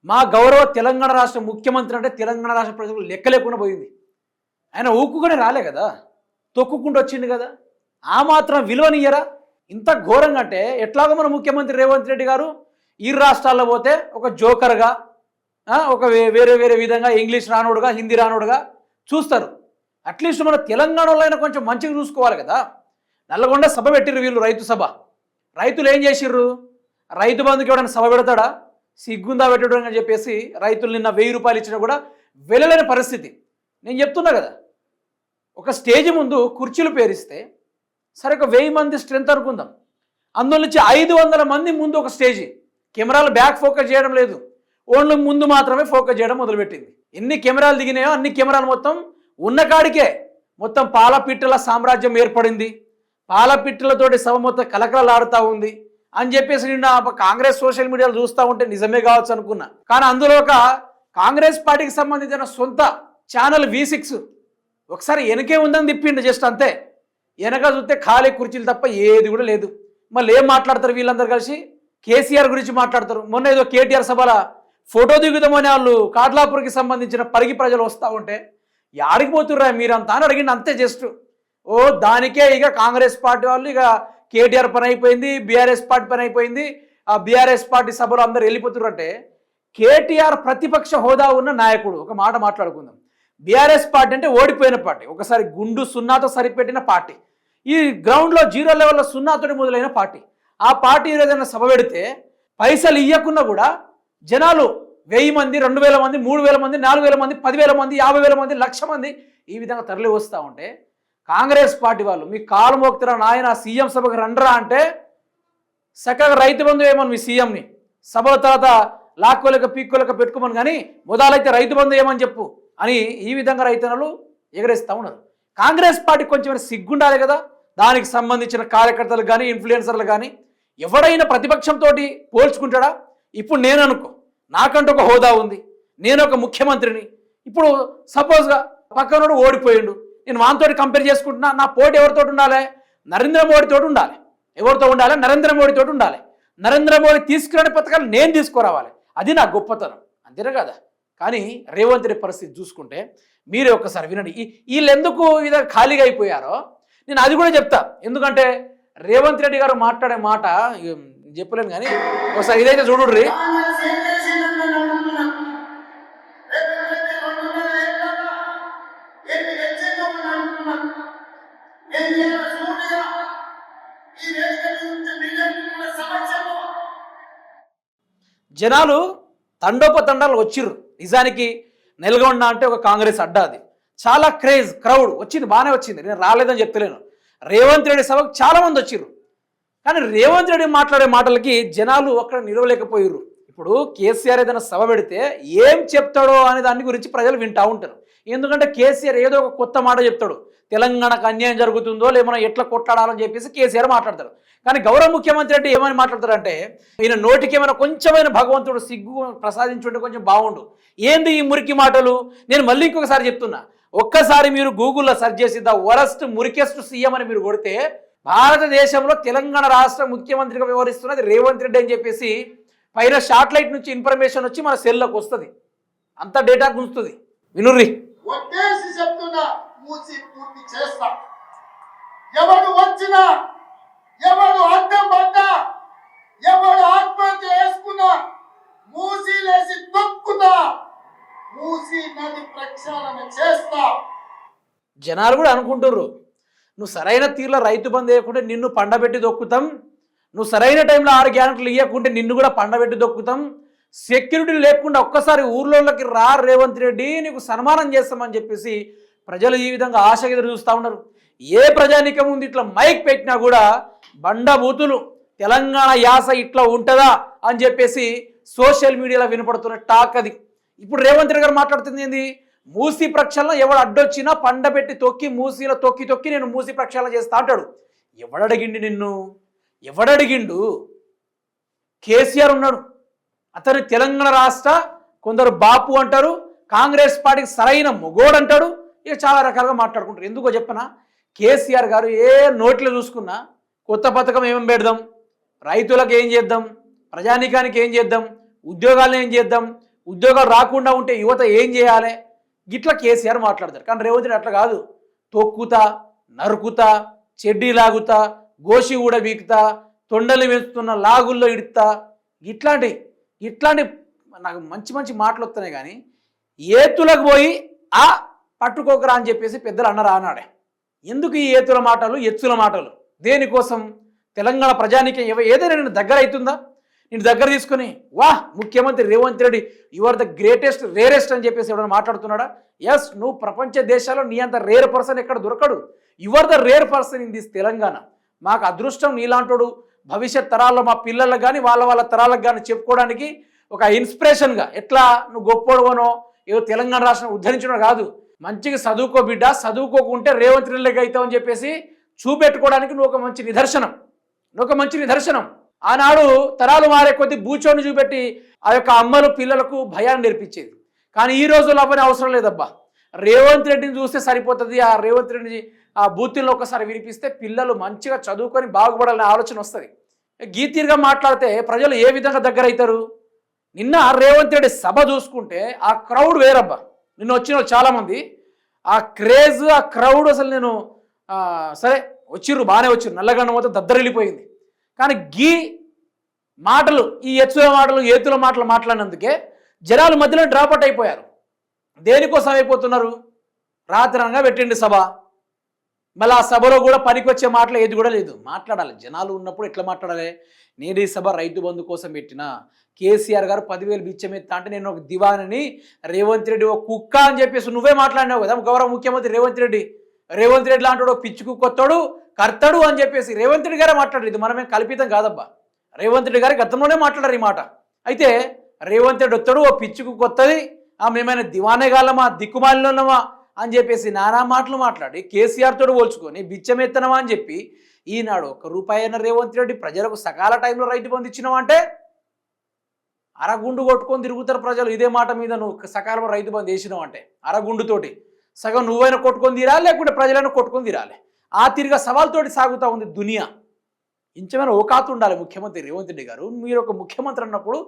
మా గౌరవ తెలంగాణ రాష్ట్ర ముఖ్యమంత్రి అంటే తెలంగాణ రాష్ట్ర ప్రజలకు లెక్క లేకుండా పోయింది. ఆయన ఊక్కుకొని రాలే కదా, తొక్కుకుంటూ వచ్చింది కదా. ఆ మాత్రం విలువనియ్యరా? ఇంత ఘోరంగా అంటే ఎట్లాగో మన ముఖ్యమంత్రి రేవంత్ రెడ్డి గారు ఈ రాష్ట్రాల్లో పోతే ఒక జోకర్గా, ఒక వేరే వేరే విధంగా ఇంగ్లీష్ రానోడుగా, హిందీ రానోడుగా చూస్తారు. అట్లీస్ట్ మన తెలంగాణలో అయినా కొంచెం మంచిగా చూసుకోవాలి కదా. నల్లగొండ సభ పెట్టిర్రు వీళ్ళు, రైతు సభ. రైతులు ఏం చేసిర్రు? రైతు బంధుకి ఎవడైనా సభ పెడతాడా? సిగ్గుందా పెట్టడం అని చెప్పేసి రైతులు నిన్న 1000 రూపాయలు ఇచ్చినా కూడా వెళ్ళలేని పరిస్థితి. నేను చెప్తున్నా కదా, ఒక స్టేజ్ ముందు కుర్చీలు పేరిస్తే సరే ఒక 1000 మంది స్ట్రెంత్ అనుకుందాం, అందులో నుంచి 500 మంది ముందు ఒక స్టేజీ, కెమెరాలు బ్యాక్ ఫోకస్ చేయడం లేదు, ఓన్లీ ముందు మాత్రమే ఫోకస్ చేయడం మొదలుపెట్టింది. ఎన్ని కెమెరాలు దిగినాయో అన్ని కెమెరాలు మొత్తం ఉన్న కాడికే మొత్తం పాలపిట్టల సామ్రాజ్యం ఏర్పడింది. పాలపిట్టలతోటి సభ మొత్తం కలకలలాడుతూ ఉంది అని చెప్పేసి నిన్న కాంగ్రెస్ సోషల్ మీడియాలో చూస్తూ ఉంటే నిజమే కావచ్చు అనుకున్నా. కానీ అందులో ఒక కాంగ్రెస్ పార్టీకి సంబంధించిన సొంత ఛానల్ V6 ఒకసారి వెనకే ఉందని తిప్పిండు, జస్ట్ అంతే. వెనక చూస్తే ఖాళీ కుర్చీలు తప్ప ఏది కూడా లేదు. మళ్ళీ ఏం మాట్లాడతారు వీళ్ళందరూ కలిసి? కేసీఆర్ గురించి మాట్లాడతారు. మొన్న ఏదో కేటీఆర్ సభల ఫోటో దిగుదామని వాళ్ళు కాట్లాపూర్కి సంబంధించిన పరిగి ప్రజలు వస్తూ ఉంటే యాడికి పోతుర్రా మీరంతా అని అడిగిండు, అంతే. జస్ట్ ఓ దానికే ఇక కాంగ్రెస్ పార్టీ వాళ్ళు ఇక కేటీఆర్ పని అయిపోయింది, బీఆర్ఎస్ పార్టీ పని అయిపోయింది, ఆ బీఆర్ఎస్ పార్టీ సభలో అందరు వెళ్ళిపోతున్నారు. అంటే కేటీఆర్ ప్రతిపక్ష హోదా ఉన్న నాయకుడు. ఒక మాట మాట్లాడుకుందాం. బీఆర్ఎస్ పార్టీ అంటే ఓడిపోయిన పార్టీ, ఒకసారి గుండు సున్నాతో సరిపెట్టిన పార్టీ, ఈ గ్రౌండ్లో 0 లెవెల్లో సున్నాతోటి మొదలైన పార్టీ. ఆ పార్టీ ఏదైనా సభ పెడితే పైసలు ఇవ్వకున్నా కూడా జనాలు 1000 మంది, 2000 మంది, 3000 మంది, 4000 మంది, 10,000 మంది, 50,000 మంది, 1,00,000 మంది ఈ విధంగా తరలి వస్తూ ఉంటే కాంగ్రెస్ పార్టీ వాళ్ళు మీ కాలు మోక్తారా నాయన సీఎం సభకు రండ్రా అంటే చక్కగా రైతు బంధు ఏమని మీ సీఎంని సభల తర్వాత లాక్కోలేక పీక్కోలేక పెట్టుకోమని, కానీ మొదలైతే రైతు బంధు ఏమని చెప్పు అని ఈ విధంగా రైతన్నలు ఎగరేస్తూ ఉన్నారు. కాంగ్రెస్ పార్టీ కొంచెం సిగ్గుండాలి కదా. దానికి సంబంధించిన కార్యకర్తలు కానీ ఇన్ఫ్లుయెన్సర్లు కానీ ఎవడైనా ప్రతిపక్షంతో పోల్చుకుంటాడా? ఇప్పుడు నేను అనుకో, నాకంటూ ఒక హోదా ఉంది, నేను ఒక ముఖ్యమంత్రిని. ఇప్పుడు సపోజ్గా పక్కనోడు ఓడిపోయిండు, నేను వానితోటి కంపేర్ చేసుకుంటున్నా. నా పోటీ ఎవరితో ఉండాలి? నరేంద్ర మోడీతో ఉండాలి. ఎవరితో ఉండాలి? నరేంద్ర మోడీతో ఉండాలి. నరేంద్ర మోడీ తీసుకురాని పథకాలు నేను తీసుకురావాలి. అది నా గొప్పతనం, అంతేనా కదా. కానీ రేవంత్ రెడ్డి పరిస్థితి చూసుకుంటే మీరే ఒక్కసారి వినండి. వీళ్ళు ఎందుకు ఇదే ఖాళీగా అయిపోయారో నేను అది కూడా చెప్తా. ఎందుకంటే రేవంత్ రెడ్డి గారు మాట్లాడే మాట చెప్పలేను, కానీ ఒకసారి ఇదైతే చూడుర్రి. జనాలు తండోపతండాలు వచ్చిర్రు. నిజానికి నల్గొండ అంటే ఒక కాంగ్రెస్ అడ్డా, అది చాలా క్రౌడ్ వచ్చింది, బాగానే వచ్చింది, నేను రాలేదని చెప్తలేను. రేవంత్ రెడ్డి సభకు చాలామంది వచ్చిర్రు. కానీ రేవంత్ రెడ్డి మాట్లాడే మాటలకి జనాలు అక్కడ నిలవలేకపోయారు. ఇప్పుడు కేసీఆర్ ఏదైనా సభ పెడితే ఏం చెప్తాడో అనే దాని గురించి ప్రజలు వింటూ ఉంటారు. ఎందుకంటే కేసీఆర్ ఏదో ఒక కొత్త మాట చెప్తాడు, తెలంగాణకు అన్యాయం జరుగుతుందో లేమన్నా ఎట్లా కొట్లాడాలని చెప్పేసి కేసీఆర్ మాట్లాడతాడు. కానీ గౌరవ ముఖ్యమంత్రి రెడ్డి ఏమని మాట్లాడతారంటే, ఈయన నోటికి ఏమైనా కొంచెమైన భగవంతుడు సిగ్గు ప్రసాదించుంటే కొంచెం బాగుండు. ఏంది ఈ మురికి మాటలు? నేను మళ్ళీ ఇంకొకసారి చెప్తున్నా, ఒక్కసారి మీరు గూగుల్లో సెర్చ్ చేసి ద వరస్ట్ మురికెస్ట్ సీఎం అని మీరు కొడితే భారతదేశంలో తెలంగాణ రాష్ట్ర ముఖ్యమంత్రిగా వ్యవహరిస్తున్నది రేవంత్ రెడ్డి అని చెప్పేసి పైన శాటిలైట్ నుంచి ఇన్ఫర్మేషన్ వచ్చి మన సెల్లోకి వస్తుంది, అంత డేటా గుంజుతుంది. వినుర్రి. ఎవడు వచ్చినా, ఎవడు అడ్డం పడ్డా, ఎవడు ఆత్మహత్య చేసుకున్నా మూసీలేసి తొక్కుతా, మూసీ నది ప్రక్షాళన చేస్తా. జనాలు కూడా అనుకుంటుర్రు, నువ్వు సరైన తీరులో రైతు బంధు వేయకుంటే నిన్ను పండబెట్టి దొక్కుతాం, నువ్వు సరైన టైంలో 6 గ్యారెంటీలు ఇవ్వకుంటే నిన్ను కూడా పండబెట్టి దొక్కుతాం, సెక్యూరిటీ లేకుండా ఒక్కసారి ఊర్లోకి రా రేవంత్ రెడ్డి నీకు సన్మానం చేస్తామని చెప్పేసి ప్రజలు ఈ విధంగా ఆశగా ఎదురు చూస్తూ ఉన్నారు. ఏ ప్రజానికం ఉంది ఇట్లా మైక్ పెట్టినా కూడా బండబూతులు, తెలంగాణ యాస ఇట్లా ఉంటుందా అని చెప్పేసి సోషల్ మీడియాలో వినపడుతున్న టాక్ అది. ఇప్పుడు రేవంత్ రెడ్డి గారు మాట్లాడుతుంది ఏంది? మూసీ ప్రక్షాళన ఎవడు అడ్డొచ్చినా పండబెట్టి తొక్కి మూసీలో తొక్కి నేను మూసీ ప్రక్షాళన చేస్తా అంటాడు. ఎవడడిగిండు నిన్ను? ఎవడడిగిండు? కేసీఆర్ ఉన్నాడు, అతను తెలంగాణ రాష్ట్ర కొందరు బాపు అంటారు, కాంగ్రెస్ పార్టీకి సరైన మొగోడు అంటాడు, ఇక చాలా రకాలుగా మాట్లాడుకుంటారు. ఎందుకో చెప్పనా, కేసీఆర్ గారు ఏ నోట్లో చూసుకున్నా కొత్త పథకం ఏం పెడదాం, రైతులకు ఏం చేద్దాం, ప్రజానీకానికి ఏం చేద్దాం, ఉద్యోగాలను ఏం చేద్దాం, ఉద్యోగాలు రాకుండా ఉంటే యువత ఏం చేయాలి, గిట్లా కేసీఆర్ మాట్లాడతారు. కానీ రేవంత్ రెడ్డి అట్లా కాదు. తొక్కుతా, నరుకుతా, చెడ్డీ లాగుతా, గోషి కూడా వీకుతా, తొండలు వెతుతున్న లాగుల్లో ఇడుతా, ఇట్లాంటి నాకు మంచి మంచి మాటలు వస్తున్నాయి. కానీ ఏతులకు పోయి ఆ పట్టుకోకరా అని చెప్పేసి పెద్దలు అన్నారు ఆనాడే. ఎందుకు ఈ ఏతుల మాటలు, ఎత్తుల మాటలు? దేనికోసం? తెలంగాణ ప్రజానికి ఏదైనా నేను దగ్గర అవుతుందా? నేను దగ్గర తీసుకుని వా ముఖ్యమంత్రి Revanth Reddy you are the greatest rarest అని చెప్పేసి ఎవరైనా మాట్లాడుతున్నాడా? ఎస్, నువ్వు ప్రపంచ దేశాల్లో నీ అంత రేర్ పర్సన్ ఎక్కడ దొరకడు. You are the rare person in this Telangana. మాకు అదృష్టం నీలాంటోడు భవిష్యత్ తరాల్లో మా పిల్లలకు కానీ వాళ్ళ తరాలకు కానీ చెప్పుకోవడానికి ఒక ఇన్స్పిరేషన్గా, ఎట్లా నువ్వు గొప్పోడువనో ఏదో తెలంగాణ రాష్ట్రం ఉద్ధరించడం కాదు, మంచిగా చదువుకో బిడ్డ, చదువుకోకుంటే రేవంత్ రెడ్డికి అవుతావని చెప్పేసి చూపెట్టుకోవడానికి నువ్వు ఒక మంచి నిదర్శనం. ఆనాడు తరాలు మారే కొద్దీ బూచోని చూపెట్టి ఆ యొక్క అమ్మలు పిల్లలకు భయాన్ని నేర్పించేది. కానీ ఈ రోజుల్లో అవన్నీ అవసరం లేదబ్బా. రేవంత్ రెడ్డిని చూస్తే సరిపోతుంది. ఆ రేవంత్ రెడ్డిని ఆ బూతుల్లో ఒకసారి వినిపిస్తే పిల్లలు మంచిగా చదువుకొని బాగుపడాలనే ఆలోచన వస్తుంది. గీతీరుగా మాట్లాడితే ప్రజలు ఏ విధంగా దగ్గర అవుతారు? నిన్న రేవంత్ రెడ్డి సభ చూసుకుంటే ఆ క్రౌడ్ వేరబ్బా. నిన్న వచ్చిన వాళ్ళు చాలామంది, ఆ క్రేజ్, ఆ క్రౌడ్ అసలు నేను సరే వచ్చిర్రు, బాగానే వచ్చిర్రు, నల్లగండ మొత్తం దద్దరిల్లిపోయింది. కానీ గీ మాటలు, ఈ ఎత్తుల మాటలు, ఏతుల మాటలు మాట్లాడినందుకే జనాలు మధ్యలో డ్రాప్ అవుట్ అయిపోయారు. దేనికోసం అయిపోతున్నారు? రాత్రంగా పెట్టిండి సభ. మళ్ళీ ఆ సభలో కూడా పనికొచ్చే మాటలు ఏది కూడా లేదు. మాట్లాడాలి, జనాలు ఉన్నప్పుడు ఎట్లా మాట్లాడాలి? నేను ఈ సభ రైతు బంధు కోసం పెట్టిన, కేసీఆర్ గారు 10,000 బిచ్చమెత్తా అంటే నేను ఒక దివానని, రేవంత్ రెడ్డి ఒక కుక్క అని చెప్పేసి నువ్వే మాట్లాడినావు కదా గౌరవ ముఖ్యమంత్రి రేవంత్ రెడ్డి లాంటి పిచ్చి కుక్కొత్తాడు, కర్తాడు అని చెప్పేసి రేవంత్ రెడ్డి గారే మాట్లాడారు. ఇది మనమే కల్పితం కాదబ్బా. రేవంత్ రెడ్డి గారి గతంలోనే మాట్లాడారు ఈ మాట. అయితే రేవంత్ రెడ్డి వస్తాడు, ఓ పిచ్చుకు కొత్తది, మేమైనా దివానే గాలమా, దిక్కుమాలినోళ్ళమా అని చెప్పేసి నానా మాటలు మాట్లాడి కేసీఆర్ తోడు పోల్చుకొని బిచ్చమెత్తనమా అని చెప్పి ఈనాడు ₹1 అయిన రేవంత్ రెడ్డి ప్రజలకు సకాల టైంలో రైతు బంధు ఇచ్చినావా అంటే అరగుండు కొట్టుకొని తిరుగుతారు ప్రజలు. ఇదే మాట మీద నువ్వు సకాలంలో రైతు బంధు వేసినావు అంటే అరగుండుతోటి సగం నువ్వైనా కొట్టుకొని తీరాలి, లేకుంటే ప్రజలైనా కొట్టుకొని తీరాలి. ఆ తిరిగా సవాల్తోటి సాగుతూ ఉంది దునియా. ఇంచమైన ఓకాతు ఉండాలి ముఖ్యమంత్రి రేవంత్ రెడ్డి గారు. మీరు ఒక ముఖ్యమంత్రి అన్నప్పుడు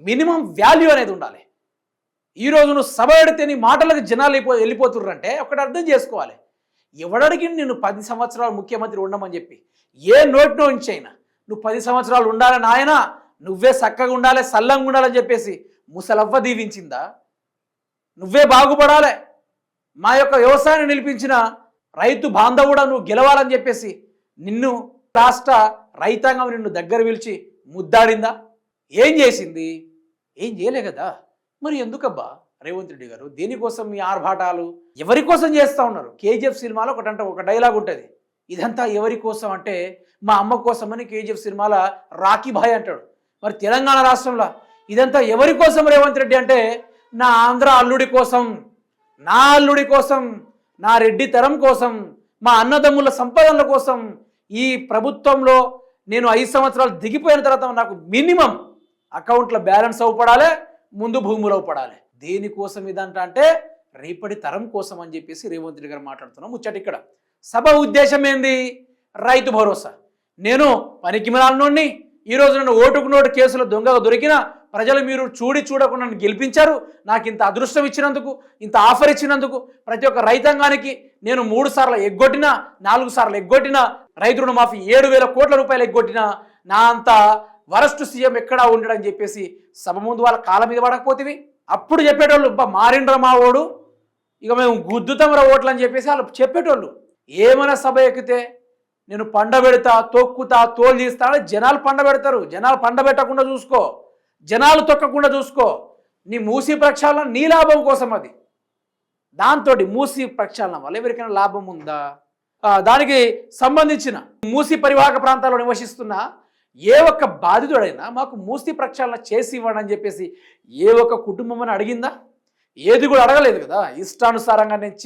మినిమం వాల్యూ అనేది ఉండాలి. ఈరోజు నువ్వు సభ పెడితే నీ మాటలకు జనాలు వెళ్ళిపోతుర్రంటే ఒకటి అర్థం చేసుకోవాలి. ఎవడడికి నేను 10 సంవత్సరాలు ముఖ్యమంత్రి ఉండమని చెప్పి ఏ నోటినో ఉంచైనా నువ్వు 10 సంవత్సరాలు ఉండాలి నాయన, నువ్వే చక్కగా ఉండాలి, సల్లంగా ఉండాలని చెప్పేసి ముసలవ్వ దీవించిందా? నువ్వే బాగుపడాలి, మా యొక్క వ్యవసాయాన్ని నిలిపించిన రైతు బాంధవుడా నువ్వు గెలవాలని చెప్పేసి నిన్ను రాష్ట్ర రైతాంగం నిన్ను దగ్గర పిలిచి ముద్దాడిందా? ఏం చేసింది? ఏం చేయలే కదా. మరి ఎందుకబ్బా రేవంత్ రెడ్డి గారు దేనికోసం మీ ఆర్భాటాలు? ఎవరి కోసం చేస్తూ ఉన్నారు? కేజీఎఫ్ సినిమాలో ఒక డైలాగ్ ఉంటుంది, ఇదంతా ఎవరి కోసం అంటే మా అమ్మ కోసం అని కేజీఎఫ్ సినిమాలో రాకీ భాయ్ అంటాడు. మరి తెలంగాణ రాష్ట్రంలో ఇదంతా ఎవరి కోసం రేవంత్ రెడ్డి అంటే నా ఆంధ్ర అల్లుడి కోసం, నా అల్లుడి కోసం, నా రెడ్డి తరం కోసం, మా అన్నదమ్ముల సంపాదనల కోసం. ఈ ప్రభుత్వంలో నేను 5 సంవత్సరాలు దిగిపోయిన తర్వాత నాకు మినిమం అకౌంట్లో బ్యాలెన్స్ అవ్వపడాలి, ముందు భూములు అవ్వపడాలి. దేనికోసం ఇదంట అంటే రేపటి తరం కోసం అని చెప్పేసి రేవంత్ రెడ్డి గారు మాట్లాడుతున్నాం. ముచ్చట ఇక్కడ సభ ఉద్దేశం ఏంది? రైతు భరోసా. నేను పనికిమాలినోడిని, ఈరోజు నన్ను ఓటుకు నోటు కేసులో దొంగగా దొరికిన ప్రజలు మీరు చూడకుండా నన్ను గెలిపించారు. నాకు ఇంత అదృష్టం ఇచ్చినందుకు, ఇంత ఆఫర్ ఇచ్చినందుకు ప్రతి ఒక్క రైతాంగానికి నేను 3 సార్లు ఎగ్గొట్టినా, 4 సార్లు ఎగ్గొట్టినా, రైతు రుణమాఫీ 7,000 కోట్ల రూపాయలు ఎగ్గొట్టినా, నా అంత వరస్ట్ సీఎం ఎక్కడా ఉండడని చెప్పేసి సభ ముందు వాళ్ళ కాళ్ళ మీద పడకపోతేవి. అప్పుడు చెప్పేటోళ్ళు మారిండ్ర మా ఓడు, ఇక మేము గుద్దుతామరా ఓట్లు అని చెప్పేసి వాళ్ళు చెప్పేటోళ్ళు. ఏమైనా సభ ఎక్కితే నేను పండబెడతా, తొక్కుతా, తోలు తీస్తా అని జనాలు పండబెడతారు. జనాలు పండబెట్టకుండా చూసుకో, జనాలు తొక్కకుండా చూసుకో. నీ మూసీ ప్రక్షాళన నీ లాభం కోసం అది. దాంతో మూసీ ప్రక్షాళన వల్ల ఎవరికైనా లాభం ఉందా? దానికి సంబంధించిన మూసీ పరివాహక ప్రాంతాల్లో నివసిస్తున్న ఏ ఒక్క బాధితుడైనా మాకు మూసీ ప్రక్షాళన చేసి ఇవ్వండి అని చెప్పేసి ఏ ఒక్క కుటుంబం అని అడిగిందా? ఏది కూడా అడగలేదు కదా. ఇష్టానుసారంగా నేను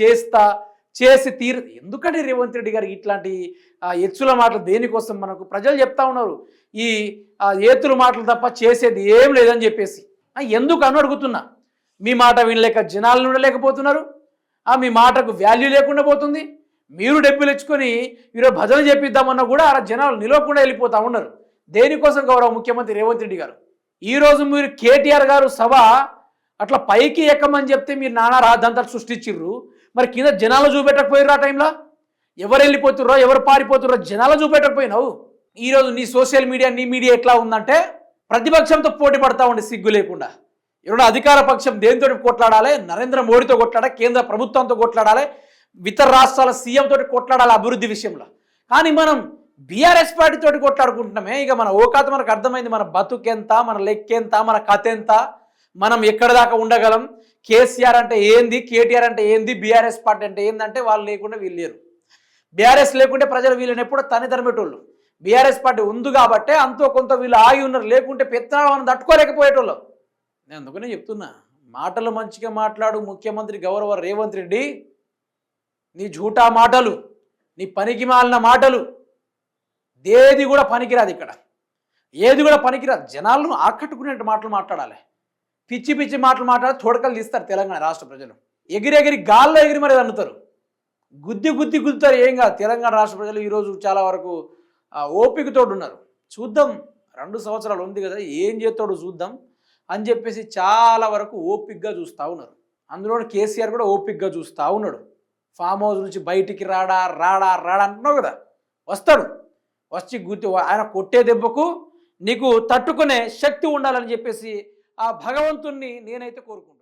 చేసి తీరు. ఎందుకంటే రేవంత్ రెడ్డి గారికి ఇట్లాంటి ఎత్తుల మాటలు దేనికోసం? మనకు ప్రజలు చెప్తా ఉన్నారు ఈ ఏతుల మాటలు తప్ప చేసేది ఏం లేదని చెప్పేసి. ఎందుకు అని అడుగుతున్నా. మీ మాట వినలేక జనాలు ఉండలేకపోతున్నారు, మీ మాటకు వాల్యూ లేకుండా పోతుంది. మీరు డబ్బులు ఇచ్చుకొని ఈరోజు భజన చెప్పిద్దామన్నా కూడా ఆ జనాలు నిలవకుండా వెళ్ళిపోతూ ఉన్నారు. దేనికోసం గౌరవ ముఖ్యమంత్రి రేవంత్ రెడ్డి గారు? ఈరోజు మీరు కేటీఆర్ గారు సభ అట్లా పైకి ఎక్కమని చెప్తే మీరు నానా రాద్ధాంతాలు సృష్టించిర్రు. మరి కింద జనాలు చూపెట్టకపోయారు ఆ టైంలో? ఎవరు వెళ్ళిపోతుర్రో ఎవరు పారిపోతుర్రో జనాలు చూపెట్టకపోయినావు. ఈరోజు నీ సోషల్ మీడియా నీ మీడియా ఎట్లా ఉందంటే ప్రతిపక్షంతో పోటీ పడతా ఉండే సిగ్గు లేకుండా. ఎవరో అధికార పక్షం దేనితో కొట్లాడాలి? నరేంద్ర మోడీతో కొట్లాడాలి, కేంద్ర ప్రభుత్వంతో కొట్లాడాలి, ఇతర రాష్ట్రాల సీఎం తోటి కొట్లాడాలి అభివృద్ధి విషయంలో. కానీ మనం బీఆర్ఎస్ పార్టీతోటి కొట్లాడుకుంటున్నామే. ఇక మన ఓకాత మనకు అర్థమైంది, మన బతుకెంత, మన లెక్కెంత, మన కథ ఎంత, మనం ఎక్కడ దాకా ఉండగలం, కేసీఆర్ అంటే ఏంది, కేటీఆర్ అంటే ఏంది, బీఆర్ఎస్ పార్టీ అంటే ఏందంటే వాళ్ళు లేకుండా వీళ్ళు లేరు. బీఆర్ఎస్ లేకుంటే ప్రజలు వీళ్ళని ఎప్పుడో తనితరమేటోళ్ళు. బీఆర్ఎస్ పార్టీ ఉంది కాబట్టే అంతో కొంత వీళ్ళు ఆగి ఉన్నారు, లేకుంటే పెత్తనాలు మనం తట్టుకోలేకపోయేటోళ్ళు. నేను అందుకనే చెప్తున్నా, మాటలు మంచిగా మాట్లాడు ముఖ్యమంత్రి గౌరవ రేవంత్ రెడ్డి. నీ జూటా మాటలు, నీ పనికి మాలిన మాటలు ఏది కూడా పనికిరాదు. ఇక్కడ ఏది కూడా పనికిరాదు. జనాలను ఆకట్టుకునే మాటలు మాట్లాడాలి. పిచ్చి పిచ్చి మాటలు మాట్లాడి తోడకలు తీస్తారు తెలంగాణ రాష్ట్ర ప్రజలు. ఎగిరి గాల్లో ఎగిరి మరి అన్నుతారు, గుద్దుతారు. ఏం కాదు. తెలంగాణ రాష్ట్ర ప్రజలు ఈరోజు చాలా వరకు ఓపికతోడు ఉన్నారు. చూద్దాం, 2 సంవత్సరాలు ఉంది కదా, ఏం చేస్తాడో చూద్దాం అని చెప్పేసి చాలా వరకు ఓపికగా చూస్తూ ఉన్నారు. అందులో కేసీఆర్ కూడా ఓపికగా చూస్తూ ఉన్నాడు. ఫామ్ హౌస్ నుంచి బయటికి రాడా అంటున్నావు కదా, వస్తాడు. వచ్చి ఆయన కొట్టే దెబ్బకు నీకు తట్టుకునే శక్తి ఉండాలని చెప్పేసి ఆ భగవంతుణ్ణి నేనైతే కోరుకుంటున్నాను.